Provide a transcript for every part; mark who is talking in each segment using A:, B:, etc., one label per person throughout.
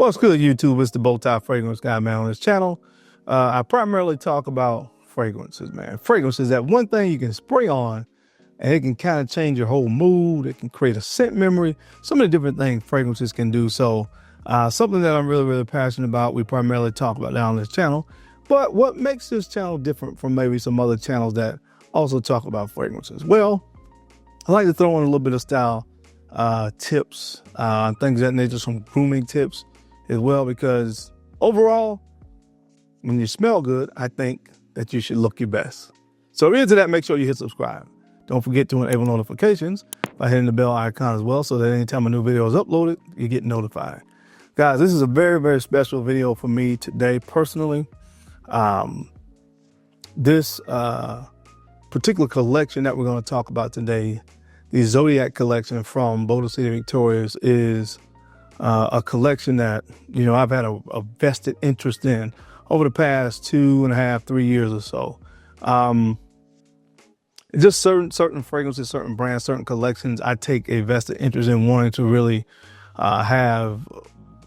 A: What's good, YouTube? It's the BowTie Fragrance Guy, man. On this channel, I primarily talk about fragrances, man. Fragrances, that one thing you can spray on and it can kind of change your whole mood. It can create a scent memory. So many different things fragrances can do. So something that I'm really passionate about, we primarily talk about now on this channel. But what makes this channel different from maybe some other channels that also talk about fragrances? Well, I like to throw in a little bit of style tips, things that nature, some grooming tips as well, because overall, when you smell good, I think that you should look your best. So if you're into that, make sure you hit subscribe. Don't forget to enable notifications by hitting the bell icon as well, so that anytime a new video is uploaded, you get notified. Guys, this is a very special video for me today personally. This particular collection that we're going to talk about today, the Zodiac Collection from Boadicea The Victorious, is a collection that, you know, I've had a vested interest in over the past 2.5, 3 years or so. Just certain fragrances, certain brands, certain collections, I take a vested interest in wanting to really have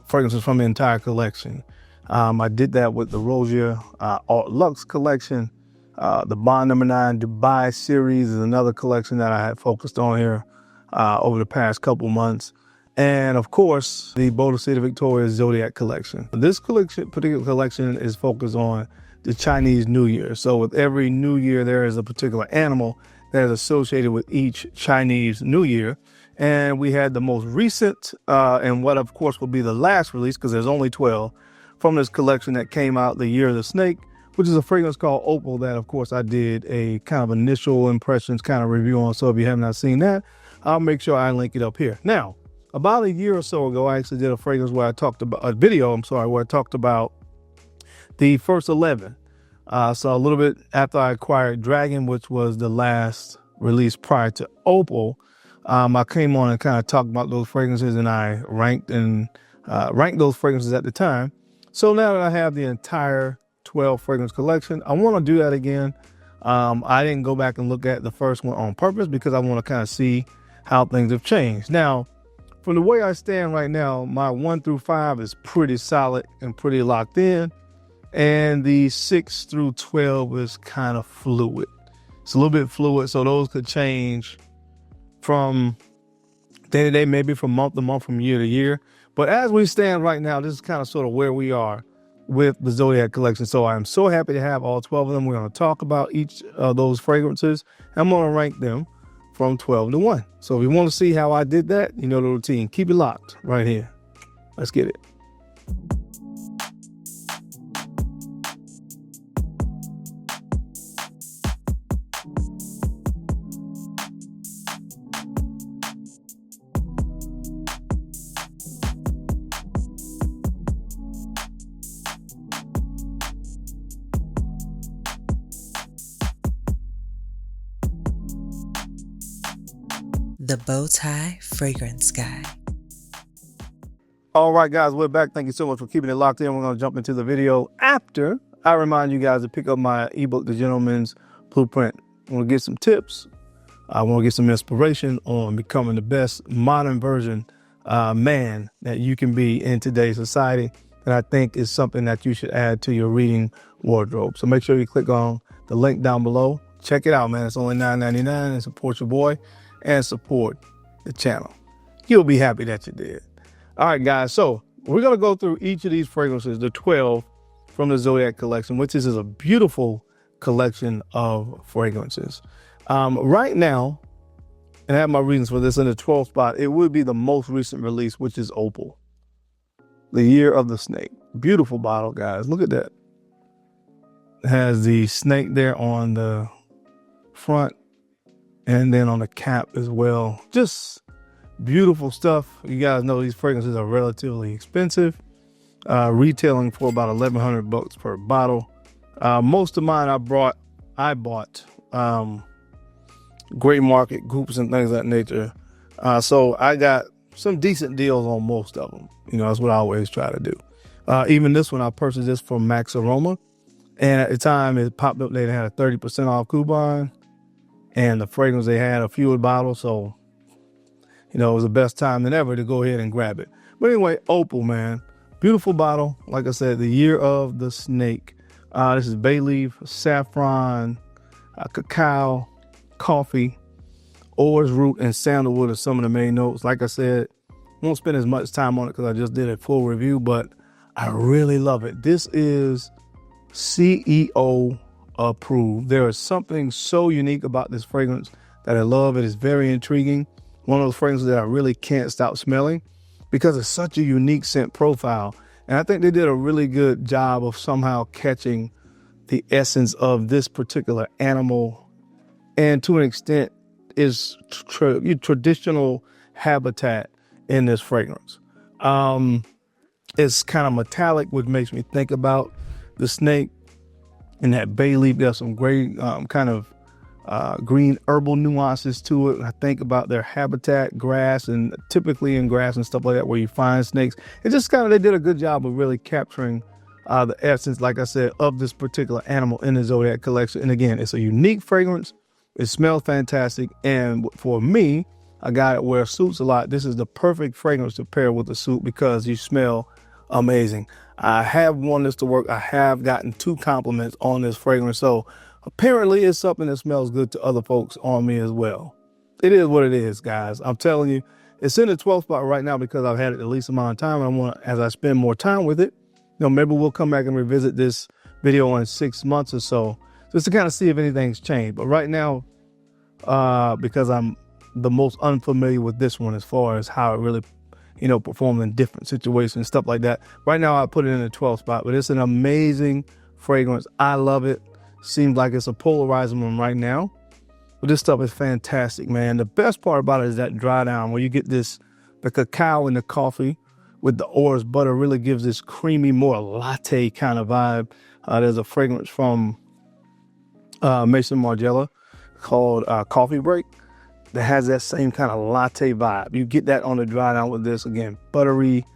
A: fragrances from the entire collection. I did that with the Rosier Luxe collection. The Bond No. 9 Dubai series is another collection that I had focused on here over the past couple months. And of course, the Boadicea The Victorious Zodiac Collection. This particular collection is focused on the Chinese New Year. So with every New Year, there is a particular animal that is associated with each Chinese New Year. And we had the most recent, and what of course will be the last release, because there's only 12, from this collection that came out, the Year of the Snake, which is a fragrance called Opal that, of course, I did a kind of initial impressions kind of review on. So if you have not seen that, I'll make sure I link it up here. Now, about a year or so ago, I actually did a fragrance where I talked about a video, where I talked about the first 11. So a little bit after I acquired Dragon, which was the last release prior to Opal, I came on and kind of talked about those fragrances, and I ranked those fragrances at the time. So now that I have the entire 12 fragrance collection, I want to do that again. I didn't go back and look at the first one on purpose because I want to kind of see how things have changed. Now, from the way I stand right now, my 1 through 5 is pretty solid and pretty locked in. And the 6 through 12 is kind of fluid. It's a little bit fluid, so those could change from day to day, maybe from month to month, from year to year. But as we stand right now, this is kind of sort of where we are with the Zodiac Collection. So I'm so happy to have all 12 of them. We're going to talk about each of those fragrances. I'm going to rank them from 12 to 1. So if you want to see how I did that, you know the routine. Keep it locked right here. Let's get it.
B: The BowTie Fragrance Guy.
A: All right, guys, we're back. Thank you so much for keeping it locked in. We're going to jump into the video after I remind you guys to pick up my ebook, The Gentleman's Blueprint. I want to get some tips. I want to get some inspiration on becoming the best modern version man that you can be in today's society. And I think is something that you should add to your reading wardrobe. So make sure you click on the link down below. Check it out, man. It's only $9.99 and support your boy and support the channel. You'll be happy that you did. All right, guys. So we're going to go through each of these fragrances, the 12 from the Zodiac Collection, which is a beautiful collection of fragrances. Right now, and I have my reasons for this, in the 12th spot, it would be the most recent release, which is Opal, the Year of the Snake. Beautiful bottle, guys. Look at that. It has the snake there on the front and then on the cap as well. Just beautiful stuff. You guys know these fragrances are relatively expensive, retailing for about $1,100 per bottle. Most of mine I bought gray market groups and things of that nature. So I got some decent deals on most of them. You know, that's what I always try to do. Even this one, I purchased this from Max Aroma. And at the time it popped up, they had a 30% off coupon. And the fragrance, they had a few bottles. So, you know, it was the best time than ever to go ahead and grab it. But anyway, Opal, man. Beautiful bottle. Like I said, the year of the snake. This is bay leaf, saffron, cacao, coffee, orris root, and sandalwood are some of the main notes. Like I said, won't spend as much time on it because I just did a full review, but I really love it. This is CEO approved. There is something so unique about this fragrance that I love. It is very intriguing. One of those fragrances that I really can't stop smelling because it's such a unique scent profile. And I think they did a really good job of somehow catching the essence of this particular animal, and to an extent is traditional habitat in this fragrance. It's kind of metallic, which makes me think about the snake, and that bay leaf. There's some great kind of green herbal nuances to it. I think about their habitat, grass, and typically in grass and stuff like that where you find snakes. It just kind of, they did a good job of really capturing the essence, like I said, of this particular animal in the Zodiac Collection. And again, it's a unique fragrance. It smells fantastic. And for me, a guy that wears suits a lot, this is the perfect fragrance to pair with a suit because you smell amazing. I have worn this to work. I have gotten 2 compliments on this fragrance. So apparently it's something that smells good to other folks on me as well. It is what it is, guys. I'm telling you, it's in the 12th spot right now because I've had it the least amount of time. And I want, as I spend more time with it, maybe we'll come back and revisit this video in 6 months or so, just to kind of see if anything's changed. But right now, because I'm the most unfamiliar with this one as far as how it really, performed in different situations and stuff like that. Right now, I put it in the 12th spot, but it's an amazing fragrance. I love it. Seems like it's a polarizing one right now, but this stuff is fantastic, man. The best part about it is that dry down where you get the cacao and the coffee with the orris butter really gives this creamy, more latte kind of vibe. There's a fragrance from Maison Margiela called Coffee Break that has that same kind of latte vibe. You get that on the dry down with this. Again, buttery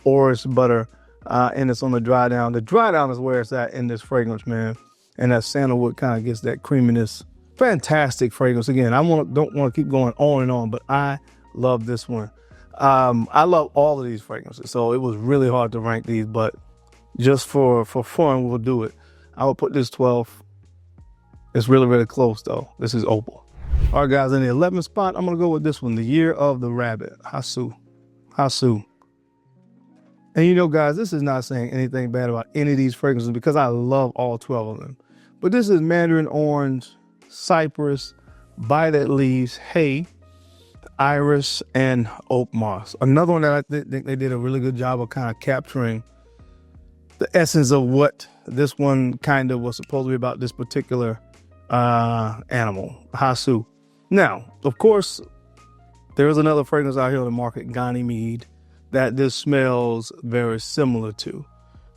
A: orris butter, and it's on the dry down. The dry down is where it's at in this fragrance, man. And that sandalwood kind of gets that creaminess. Fantastic fragrance. Again, I don't want to keep going on and on, but I love this one. I love all of these fragrances, so it was really hard to rank these, but just for fun, we'll do it. I will put this 12th. It's really, really close, though. This is Opal. All right, guys, in the 11th spot, I'm going to go with this one, the Year of the Rabbit, Hasu. And guys, this is not saying anything bad about any of these fragrances because I love all 12 of them. But this is mandarin orange, cypress, violet leaves, hay, iris, and oak moss. Another one that I think they did a really good job of kind of capturing the essence of what this one kind of was supposed to be about, this particular animal, Hasu. Now, of course, there is another fragrance out here on the market, Ganymede, that this smells very similar to.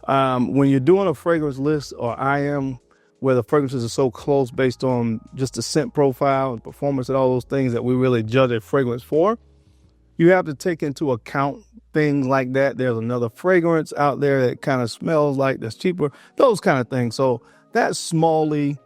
A: When you're doing a fragrance list, or I am, where the fragrances are so close based on just the scent profile and performance and all those things that we really judge a fragrance for, you have to take into account things like that. There's another fragrance out there that kind of smells like that's cheaper, those kind of things. So that smallly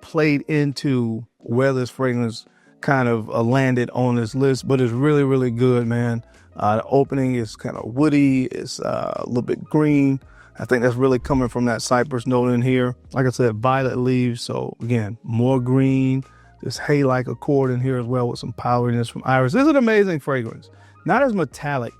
A: played into where this fragrance kind of landed on this list, but it's really, really good, man. The opening is kind of woody. It's a little bit green. I think that's really coming from that cypress note in here. Like I said, violet leaves. So again, more green. This hay-like accord in here as well with some powderiness from iris. This is an amazing fragrance. Not as metallic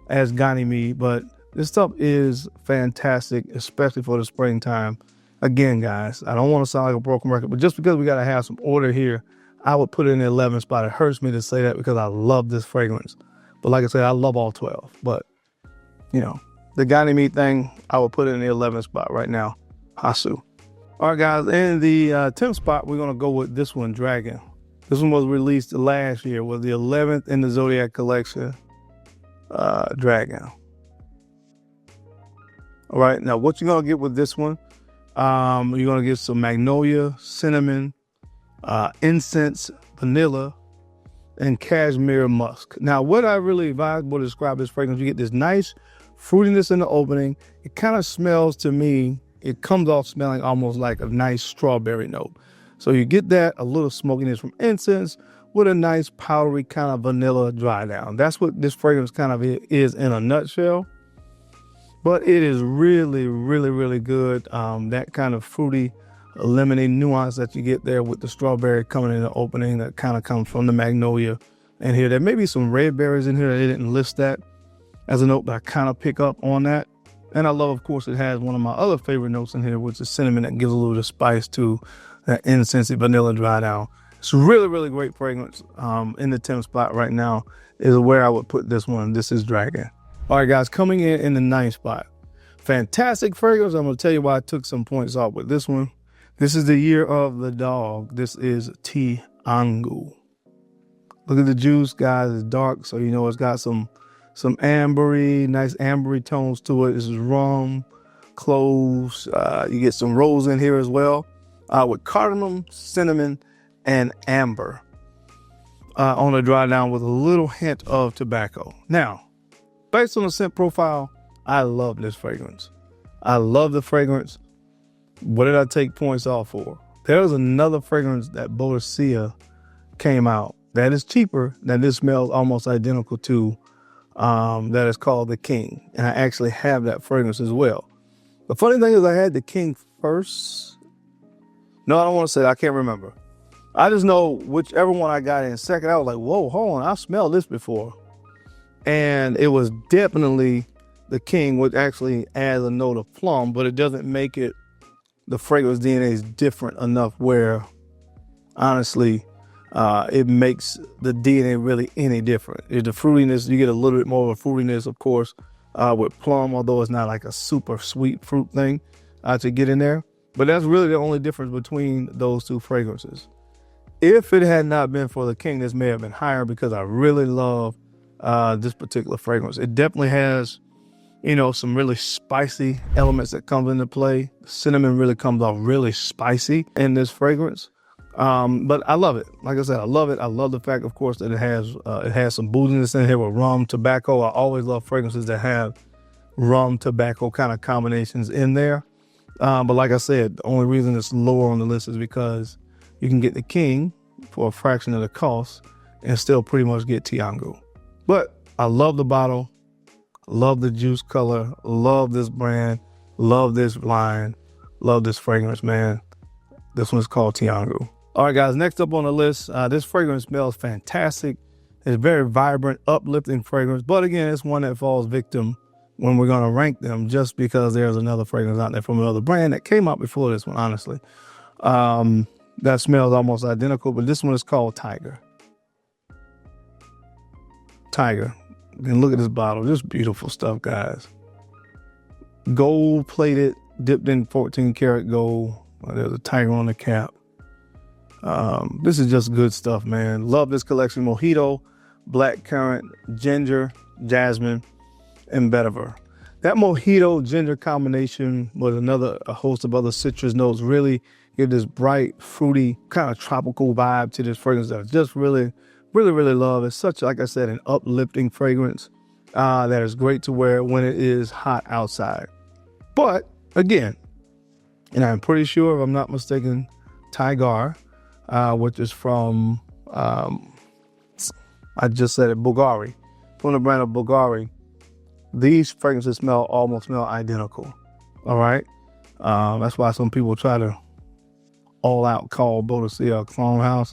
A: as Ganymede, but this stuff is fantastic, especially for the springtime. Again, guys, I don't want to sound like a broken record, but just because we got to have some order here, I would put it in the 11th spot. It hurts me to say that because I love this fragrance. But like I said, I love all 12. But, the Ganymede thing, I would put it in the 11th spot right now, Hasu. All right, guys, in the 10th spot, we're going to go with this one, Dragon. This one was released last year, was the 11th in the Zodiac Collection, Dragon. All right, now what you're going to get with this one, you're going to get some magnolia, cinnamon, incense, vanilla, and cashmere musk. Now, what I really advise to describe this fragrance, you get this nice fruitiness in the opening. It kind of smells to me, it comes off smelling almost like a nice strawberry note. So you get that, a little smokiness from incense with a nice powdery kind of vanilla dry down. That's what this fragrance kind of is in a nutshell. but it is really, really, really good. That kind of fruity, lemony nuance that you get there with the strawberry coming in the opening that kind of comes from the magnolia. And here, there may be some red berries in here. They didn't list that as a note, but I kind of pick up on that. And I love, of course, it has one of my other favorite notes in here, which is cinnamon that gives a little bit of spice to that incensey vanilla dry down. It's a really, really great fragrance. In the 10th spot right now is where I would put this one. This is Dragon. All right, guys, coming in the 9th spot. Fantastic fragrance. I'm going to tell you why I took some points off with this one. This is the year of the dog. This is Tiangu. Look at the juice, guys. It's dark, so you know it's got some ambery, nice ambery tones to it. This is rum, cloves. You get some rose in here as well, with cardamom, cinnamon, and amber on the dry down with a little hint of tobacco. Now, based on the scent profile, I love this fragrance. I love the fragrance. What did I take points off for? There's another fragrance that Boadicea came out that is cheaper, that this smells almost identical to, that is called the King. And I actually have that fragrance as well. The funny thing is I had the King first. No, I don't want to say that. I can't remember. I just know whichever one I got in second, I was like, whoa, hold on. I've smelled this before. And it was definitely the King, which actually adds a note of plum, but it doesn't make it, the fragrance DNA is different enough where, honestly, it makes the DNA really any different. The fruitiness, you get a little bit more of a fruitiness, of course, with plum, although it's not like a super sweet fruit thing to get in there. But that's really the only difference between those two fragrances. If it had not been for the King, this may have been higher because I really love this particular fragrance. It definitely has, you know, some really spicy elements that come into play. The cinnamon really comes off really spicy in this fragrance. But I love it. Like I said, I love it. I love the fact, of course, that it has some booziness in here with rum, tobacco. I always love fragrances that have rum, tobacco kind of combinations in there. But like I said, the only reason it's lower on the list is because you can get the King for a fraction of the cost and still pretty much get Tiangu. But I love the bottle, love the juice color, love this brand, love this line, love this fragrance, man. This one's called Tiangu. All right, guys, next up on the list, this fragrance smells fantastic. It's very vibrant, uplifting fragrance. But again, it's one that falls victim when we're going to rank them just because there's another fragrance out there from another brand that came out before this one, honestly. That smells almost identical, but this one is called Tiger. Tiger. And look at this bottle. Just beautiful stuff, guys. Gold plated, dipped in 14 karat gold. There's a tiger on the cap. This is just good stuff, man. Love this collection. Mojito, blackcurrant, ginger, jasmine, and vetiver. That mojito ginger combination with a host of other citrus notes really give this bright, fruity, kind of tropical vibe to this fragrance that I just really, really, really love. It's such, like I said, an uplifting fragrance that is great to wear when it is hot outside. But again, and I'm pretty sure, if I'm not mistaken, Tiger, which is from, I just said it, Bulgari, from the brand of Bulgari. These fragrances almost smell identical. All right. That's why some people try to all out call Boadicea a clone house.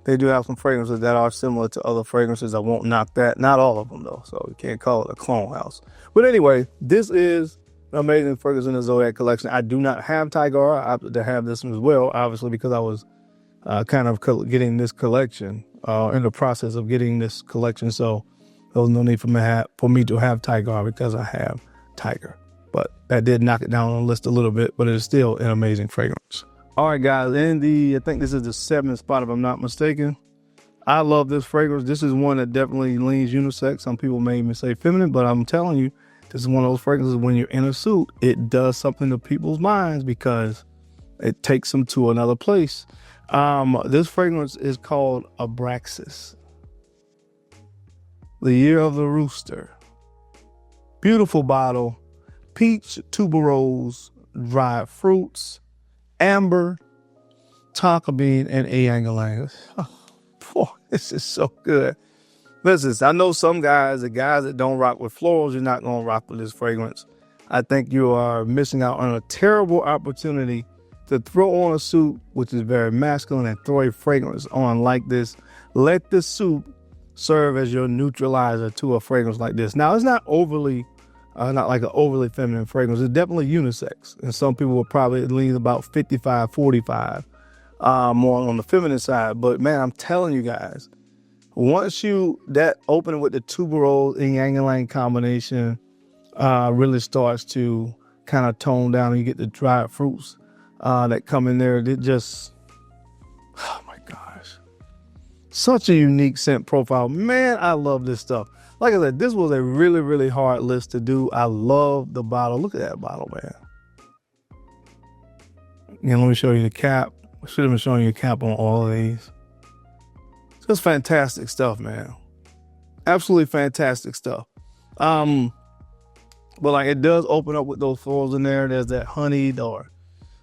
A: They do have some fragrances that are similar to other fragrances. I won't knock that. Not all of them though. So you can't call it a clone house. But anyway, this is an amazing fragrance in the Zodiac Collection. I do not have Tiger. I opted to have this one as well, obviously, because I was kind of getting this collection, in the process of getting this collection. So there was no need for me to have Tiger because I have Tiger. But that did knock it down on the list a little bit, but it is still an amazing fragrance. All right, guys, I think this is the 7th spot, if I'm not mistaken. I love this fragrance. This is one that definitely leans unisex. Some people may even say feminine, but I'm telling you, this is one of those fragrances when you're in a suit, it does something to people's minds because it takes them to another place. This fragrance is called Abraxas. The Year of the Rooster. Beautiful bottle. Peach, tuberose, dried fruits, amber, tonka bean, and ylang ylang. Oh, boy, this is so good. Listen, I know some guys, the guys that don't rock with florals, you're not going to rock with this fragrance. I think you are missing out on a terrible opportunity to throw on a suit, which is very masculine, and throw a fragrance on like this. Let the suit serve as your neutralizer to a fragrance like this. Now, it's not overly, not like an overly feminine fragrance. It's definitely unisex. And some people will probably lean about 55, 45, more on the feminine side. But man, I'm telling you guys, once that opening with the tuberose and yang ylang combination really starts to kind of tone down, and you get the dried fruits that come in there, it just, oh my gosh, such a unique scent profile. Man, I love this stuff. Like I said, this was a really, really hard list to do. I love the bottle. Look at that bottle, man. And let me show you the cap. I should have been showing you a cap on all of these. Just fantastic stuff, man. Absolutely fantastic stuff. But like, it does open up with those florals in there. There's that honeyed or,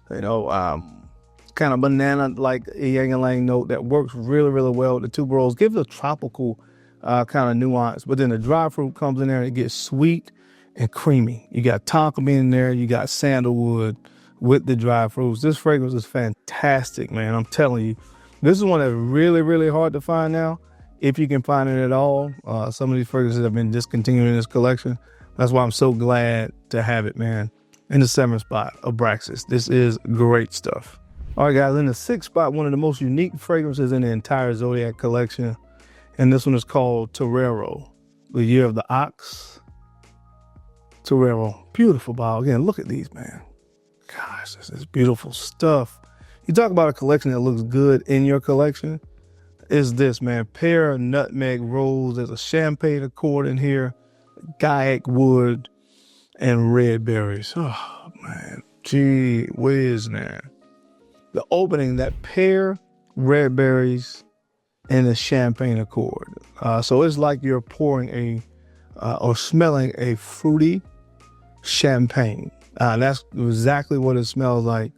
A: kind of banana like yang ylang note that works really, really well with the tuberose. Gives a tropical kind of nuance. But then the dry fruit comes in there and it gets sweet and creamy. You got tonka bean in there. You got sandalwood with the dry fruits. This fragrance is fantastic, man. I'm telling you. This is one that's really, really hard to find now, if you can find it at all. Some of these fragrances have been discontinued in this collection. That's why I'm so glad to have it, man. In the 7th spot, Abraxas. This is great stuff. All right, guys, in the 6th spot, one of the most unique fragrances in the entire Zodiac collection. And this one is called Torero, the year of the ox. Torero, beautiful bottle. Again, look at these, man. Gosh, this is beautiful stuff. You talk about a collection that looks good in your collection, is this, man. Pear, nutmeg, rose. There's a champagne accord in here, gaiac wood, and red berries. Oh, man. Gee whiz, man. The opening, that pear, red berries, and the champagne accord. So it's like you're pouring or smelling a fruity champagne. That's exactly what it smells like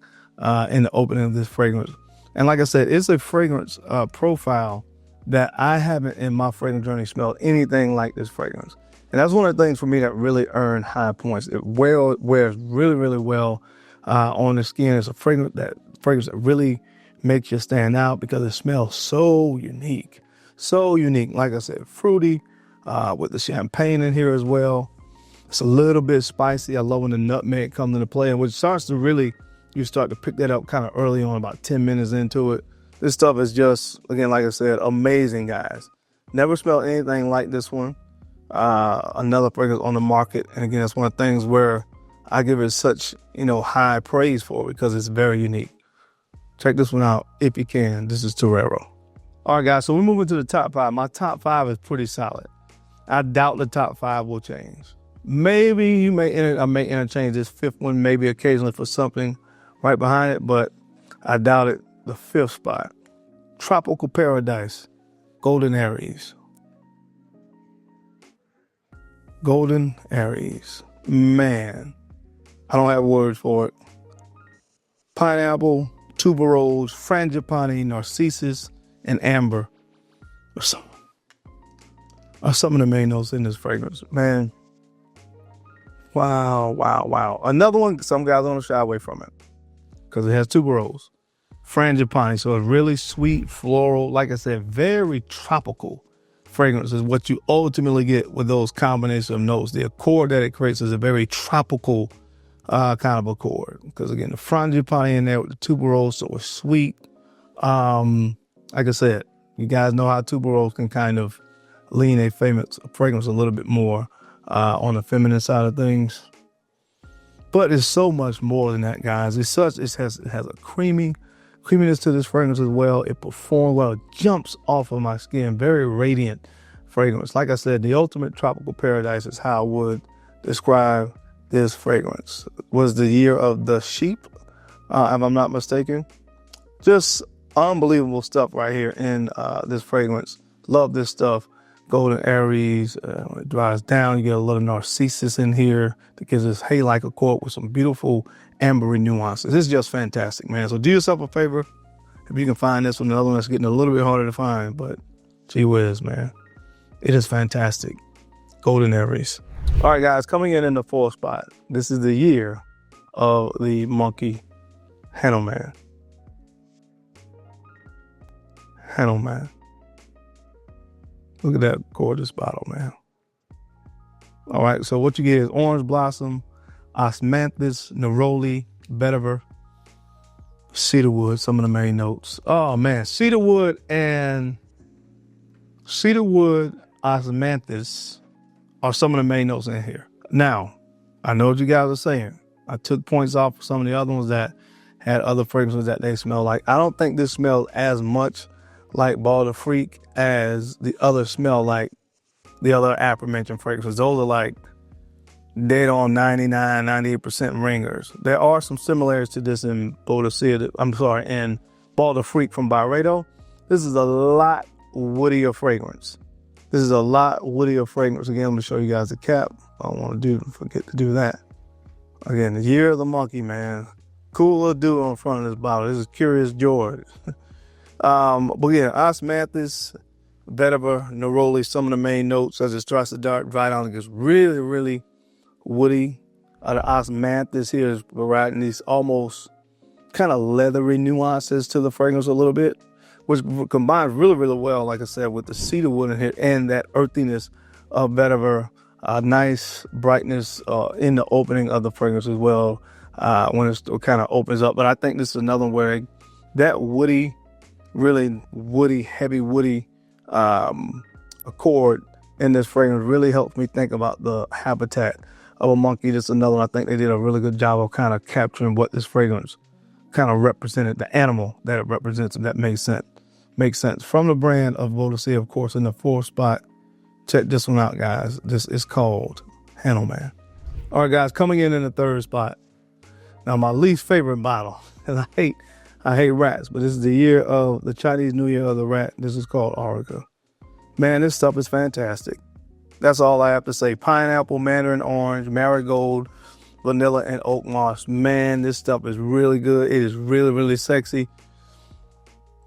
A: in the opening of this fragrance. And like I said, it's a fragrance profile that I haven't in my fragrance journey smelled anything like this fragrance. And that's one of the things for me that really earned high points. It wears really, really well on the skin. It's a fragrance that really makes you stand out because it smells so unique. So unique. Like I said, fruity with the champagne in here as well. It's a little bit spicy. I love when the nutmeg comes into play, and which starts to really, you start to pick that up kind of early on, about 10 minutes into it. This stuff is just, again, like I said, amazing, guys. Never smelled anything like this one. Another fragrance on the market. And again, that's one of the things where I give it such, high praise for, because it's very unique. Check this one out if you can. This is Torero. All right, guys, so we're moving to the top 5. My top 5 is pretty solid. I doubt the top 5 will change. Maybe I may interchange this 5th one, maybe occasionally for something right behind it, but I doubt it. The 5th spot, Tropical Paradise, Golden Aries. Golden Aries. Man, I don't have words for it. Pineapple, tuberose, frangipani, narcissus, and amber are some of the main notes in this fragrance. Man, wow. Another one, some guys don't shy away from it because it has tuberose, frangipani, so it's really sweet, floral. Like I said, very tropical fragrance is what you ultimately get with those combination of notes. The accord that it creates is a very tropical kind of accord, because again, the frangipani in there with the tuberose, so it's sweet. Like I said, you guys know how tuberose can kind of lean a fragrance a little bit more on the feminine side of things. But it's so much more than that, guys. It has a creaminess to this fragrance as well. It performs well. It jumps off of my skin. Very radiant fragrance. Like I said, the ultimate tropical paradise is how I would describe this fragrance. It was the year of the sheep, if I'm not mistaken. Just unbelievable stuff right here in this fragrance. Love this stuff. Golden Aries, when it dries down, you get a little narcissus in here that gives this hay-like accord with some beautiful ambery nuances. This is just fantastic, man. So do yourself a favor if you can find this one. Another one that's getting a little bit harder to find, but gee whiz, man. It is fantastic. Golden Aries. All right, guys, coming in the fourth spot. This is the year of the monkey Hanuman. Hanuman. Look at that gorgeous bottle, man. All right, so what you get is orange blossom, osmanthus, neroli, vetiver, cedarwood, some of the main notes. Oh man, cedarwood, osmanthus are some of the main notes in here. Now, I know what you guys are saying. I took points off for some of the other ones that had other fragrances that they smell like. I don't think this smells as much like Ball the Freak as the other smell like the other aforementioned fragrances. Those are like dead on 99, 98% ringers. There are some similarities to this in Boadicea, in Ball the Freak from Byredo. This is a lot woodier fragrance. This is a lot woodier fragrance. Again, I'm going to show you guys the cap. I don't want to forget to do that. Again, the year of the monkey, man. Cool little dude on the front of this bottle. This is Curious George. But yeah, osmanthus, vetiver, neroli, some of the main notes such as Strasser Dark, dry down. It gets really, really woody. The osmanthus here is providing these almost kind of leathery nuances to the fragrance a little bit, which combines really, really well, like I said, with the cedarwood in here and that earthiness of vetiver. Nice brightness in the opening of the fragrance as well when it kind of opens up. But I think this is another one where that woody, really woody, heavy woody accord in this fragrance really helps me think about the habitat of a monkey. This is another one I think they did a really good job of kind of capturing what this fragrance kind of represented, the animal that it represents, if that makes sense. From the brand of Boadicea, of course, in the fourth spot. Check this one out, guys. This is called Hanuman. All right, guys, coming in the third spot. Now, my least favorite bottle, and I hate rats, but this is the year of the Chinese New Year of the rat. This is called Aurica. Man, this stuff is fantastic. That's all I have to say. Pineapple, mandarin orange, marigold, vanilla, and oak moss. Man, this stuff is really good. It is really, really sexy.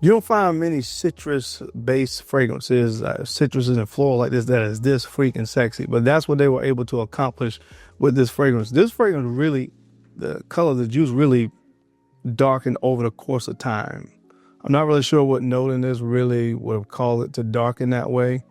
A: You don't find many citrus-based fragrances, citruses and floral like this, that is this freaking sexy. But that's what they were able to accomplish with this fragrance. This fragrance really, the color of the juice really darkened over the course of time. I'm not really sure what note in this really would have called it to darken that way.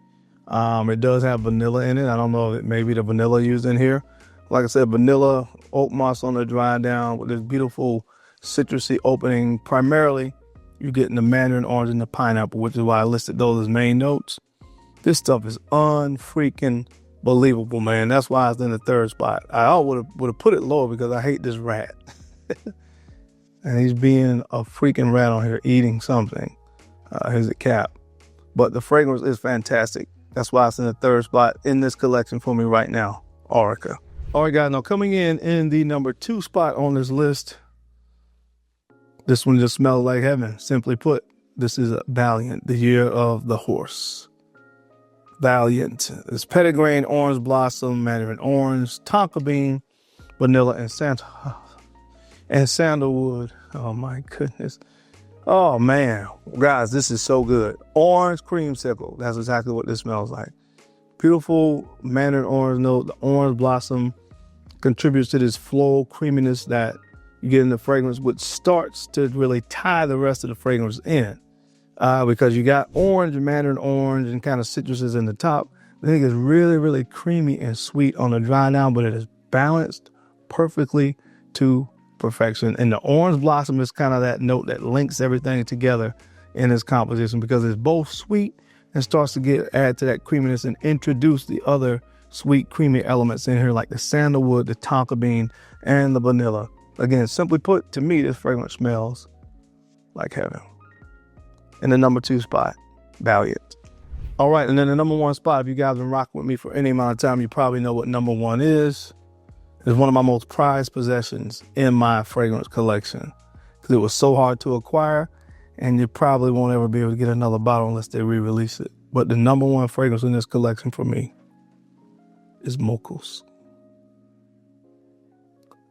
A: It does have vanilla in it. I don't know if it may be the vanilla used in here. Like I said, vanilla, oak moss on the dry down with this beautiful citrusy opening. Primarily, you're getting the mandarin orange and the pineapple, which is why I listed those as main notes. This stuff is unfreaking believable, man. That's why it's in the third spot. I would have put it lower because I hate this rat. And he's being a freaking rat on here eating something. Here's a cap. But the fragrance is fantastic. That's why it's in the third spot in this collection for me right now, Aurica. All right, guys, now coming in the number 2 spot on this list, this one just smells like heaven. Simply put, this is a Valiant, the year of the horse. Valiant. It's petitgrain, orange blossom, mandarin orange, tonka bean, vanilla, and sandalwood. Oh my goodness. Oh man, guys, this is so good. Orange creamsicle. That's exactly what this smells like. Beautiful mandarin orange note. The orange blossom contributes to this floral creaminess that you get in the fragrance, which starts to really tie the rest of the fragrance in. Because you got orange, mandarin orange, and kind of citruses in the top. I think it's really, really creamy and sweet on the dry down, but it is balanced perfectly to perfection. And the orange blossom is kind of that note that links everything together in this composition because it's both sweet and starts to add to that creaminess and introduce the other sweet, creamy elements in here like the sandalwood, the tonka bean, and the vanilla. Again, simply put, to me, this fragrance smells like heaven. In the number 2 spot, Valiant. All right, and then the number 1 spot, if you guys have been rocking with me for any amount of time, you probably know what number 1 is. It's one of my most prized possessions in my fragrance collection because it was so hard to acquire, and you probably won't ever be able to get another bottle unless they re-release it. But the number 1 fragrance in this collection for me is Mochus.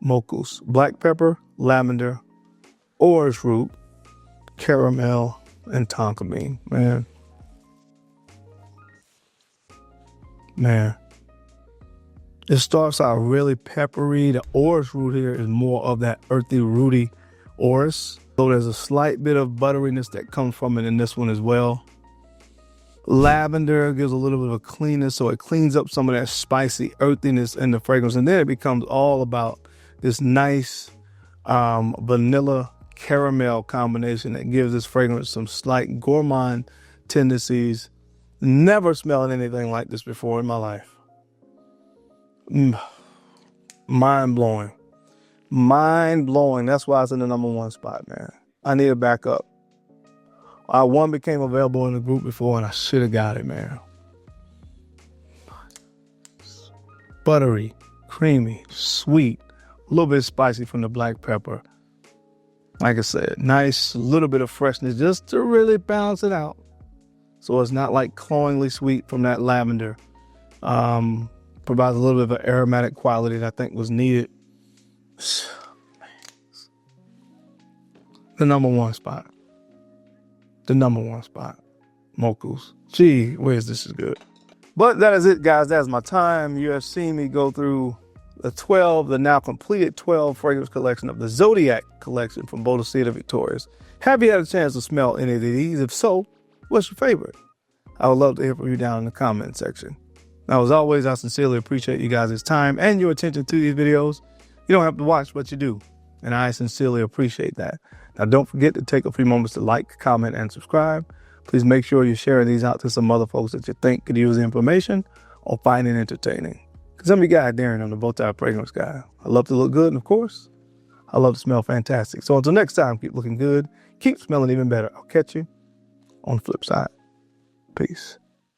A: Mochus. Black pepper, lavender, orris root, caramel, and tonka bean. Man, man. It starts out really peppery. The orris root here is more of that earthy, rooty orris. So there's a slight bit of butteriness that comes from it in this one as well. Lavender gives a little bit of a cleanness, so it cleans up some of that spicy earthiness in the fragrance. And then it becomes all about this nice vanilla caramel combination that gives this fragrance some slight gourmand tendencies. Never smelled anything like this before in my life. Mind blowing. Mind blowing. That's why it's in the #1 spot, man. I need a backup. One became available in the group before, and I should have got it, man. Buttery, creamy, sweet, a little bit spicy from the black pepper. Like I said, nice little bit of freshness just to really balance it out. So it's not like cloyingly sweet from that lavender. Provides a little bit of an aromatic quality that I think was needed. The #1 spot. The #1 spot. Moku's. Gee, where's this is good. But that is it, guys. That's my time. You have seen me go through the now completed 12 fragrance collection of the Zodiac Collection from Boadicea The Victorious. Have you had a chance to smell any of these? If so, what's your favorite? I would love to hear from you down in the comment section. Now, as always, I sincerely appreciate you guys' time and your attention to these videos. You don't have to watch, but you do. And I sincerely appreciate that. Now, don't forget to take a few moments to like, comment, and subscribe. Please make sure you're sharing these out to some other folks that you think could use the information or find it entertaining. Because I'm your guy, Darren. I'm the BowTie Fragrance Guy. I love to look good, and of course, I love to smell fantastic. So until next time, keep looking good, keep smelling even better. I'll catch you on the flip side. Peace.